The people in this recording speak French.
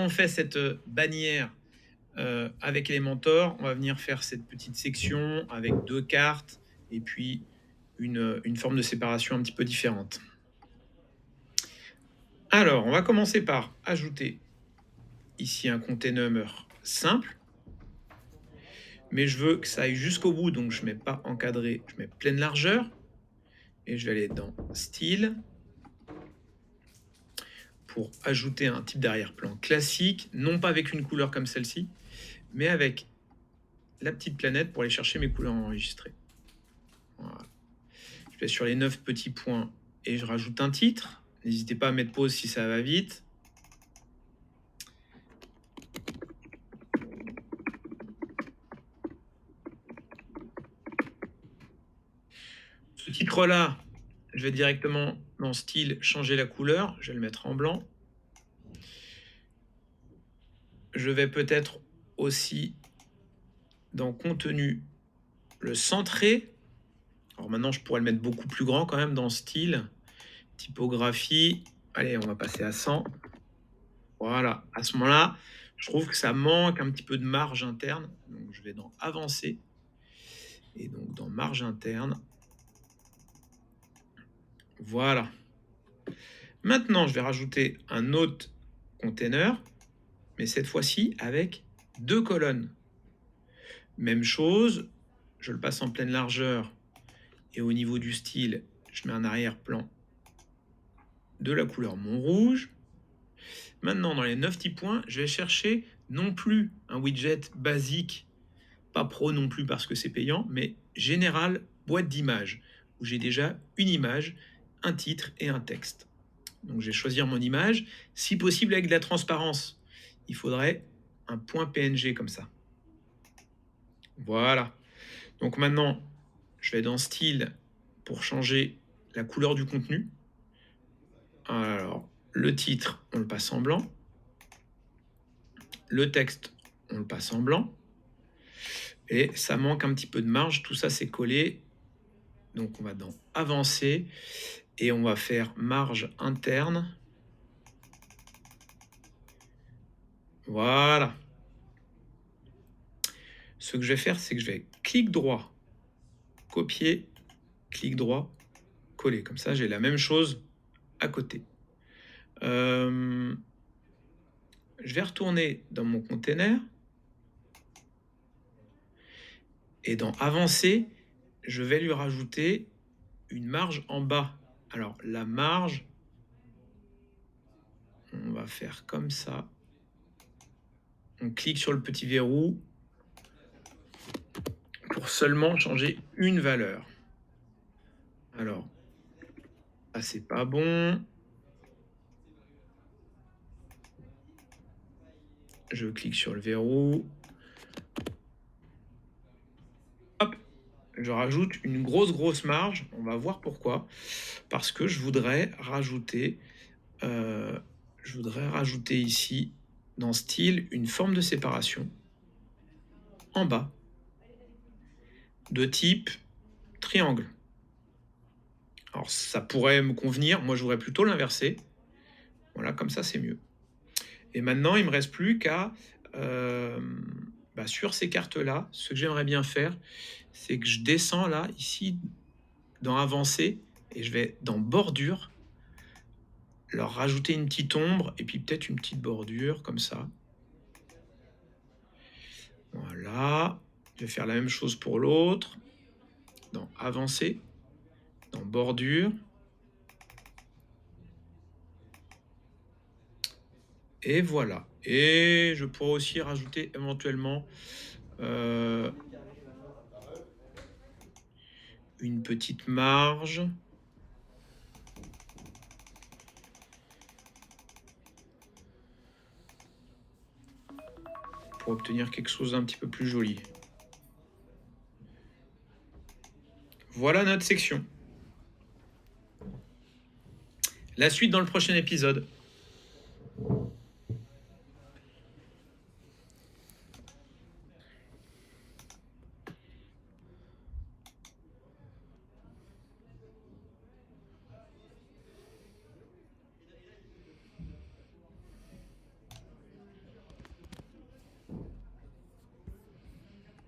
On fait cette bannière avec Elementor, on va venir faire cette petite section avec 2 cartes et puis une forme de séparation un petit peu différente. Alors, on va commencer par ajouter ici un container simple, mais je veux que ça aille jusqu'au bout, donc je ne mets pas encadré, je mets pleine largeur. Et je vais aller dans Style pour ajouter un type d'arrière-plan classique, non pas avec une couleur comme celle-ci, mais avec la petite planète pour aller chercher mes couleurs enregistrées. Voilà. Je vais sur les 9 petits points et je rajoute un titre. N'hésitez pas à mettre pause si ça va vite. Ce titre-là, je vais directement dans Style, changer la couleur. Je vais le mettre en blanc. Je vais peut-être aussi dans Contenu le centrer. Alors maintenant, je pourrais le mettre beaucoup plus grand quand même dans Style. Typographie. Allez, on va passer à 100. Voilà. À ce moment-là, je trouve que ça manque un petit peu de marge interne. Donc, je vais dans Avancer. Et donc, dans Marge interne. Voilà. Maintenant, je vais rajouter un autre container, mais cette fois-ci avec 2 colonnes. Même chose, je le passe en pleine largeur et au niveau du style, je mets un arrière-plan de la couleur Montrouge. Maintenant, dans les 9 petits points, je vais chercher non plus un widget basique, pas pro non plus parce que c'est payant, mais général boîte d'images, où j'ai déjà une image, un titre et un texte. Donc je vais choisir mon image, si possible avec de la transparence. Il faudrait un point PNG comme ça. Voilà. Donc maintenant, je vais dans Style pour changer la couleur du contenu. Alors, le titre, on le passe en blanc. Le texte, on le passe en blanc. Et ça manque un petit peu de marge. Tout ça, c'est collé. Donc, on va dans Avancer. Et on va faire marge interne. Voilà. Ce que je vais faire, c'est que je vais clic droit, copier, clic droit, coller. Comme ça, j'ai la même chose à côté. Je vais retourner dans mon container. Et dans Avancer, je vais lui rajouter une marge en bas. Alors, la marge, on va faire comme ça. On clique sur le petit verrou pour seulement changer une valeur. Alors, ça, c'est pas bon. Je clique sur le verrou. Hop, je rajoute une grosse marge. On va voir pourquoi. Parce que je voudrais rajouter ici, dans Style, une forme de séparation en bas de type triangle. Alors, ça pourrait me convenir. Moi, je voudrais plutôt l'inverser. Voilà, comme ça, c'est mieux. Et maintenant, il ne me reste plus qu'à, sur ces cartes-là, ce que j'aimerais bien faire, c'est que je descends là, ici, dans Avancer, et je vais dans Bordure, leur rajouter une petite ombre, et puis peut-être une petite bordure, comme ça. Voilà. Je vais faire la même chose pour l'autre. Dans Avancer, dans Bordure. Et voilà. Et je pourrais aussi rajouter éventuellement une petite marge. Pour obtenir quelque chose d'un petit peu plus joli. Voilà notre section. La suite dans le prochain épisode.